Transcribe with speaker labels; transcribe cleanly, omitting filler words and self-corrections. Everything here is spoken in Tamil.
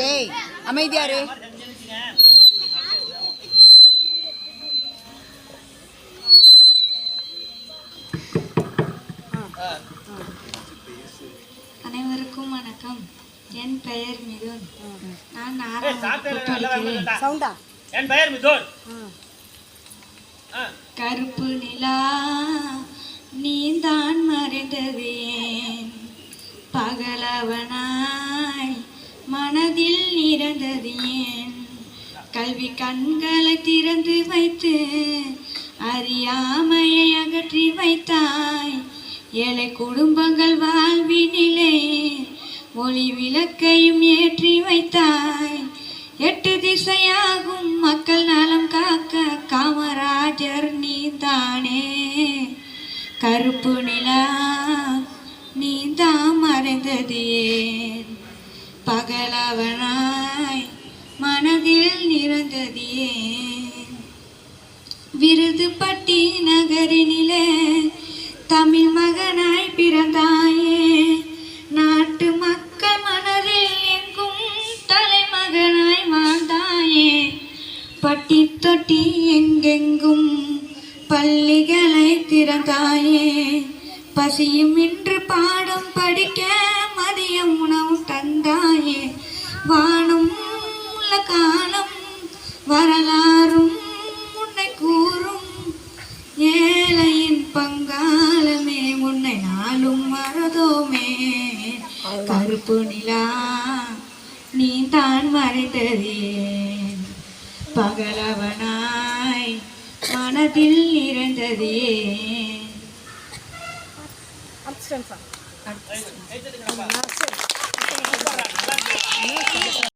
Speaker 1: ஏய் அமைதியாரு.
Speaker 2: அனைவருக்கும் வணக்கம். என் பெயர் மிதுன். நான் 6ஆம் வகுப்பு படிக்கிறேன்.
Speaker 3: என் பெயர் மிதுன்.
Speaker 2: கருப்பு நிலா நீந்தான் மறைந்தது ஏன், பகலவனாய் மனதில் நிறந்தது ஏன், கல்வி கண்களை திறந்து வைத்து அறியாமையை அகற்றி வைத்தாய், ஏழை குடும்பங்கள் வாழ்வினிலே ஒளி விளக்கையும் ஏற்றி வைத்தாய், 8 திசையாகும் மக்கள் நலம் காக்க காமராஜர் நீதானே. கருப்பு நிலா நீதான் மறைந்தது ஏன், பகலவனாய் மனதில் நிறந்தது ஏன். விருதுப்பட்டி நகரினிலே தமிழ் மகனாய் பிறந்தாயே, நாட்டு மக்கள் மனதில் எங்கும் தலைமகனாய் வாழ்ந்தாயே, பட்டி தொட்டி எங்கெங்கும் பள்ளிகளை திறந்தாயே, பசியும் இன்று பாடம் படிக்க மதிய உணவு தந்தாயே, வானம் உள்ள காலம் வரலாறும் உன்னை கூறும், ஏழையின் பங்காளமே உன்னை நாளும் மறதோமே. கருப்பு நிலா நீ தான் மறைந்ததே, பகலவனாய் மனதில் நிறைந்ததே.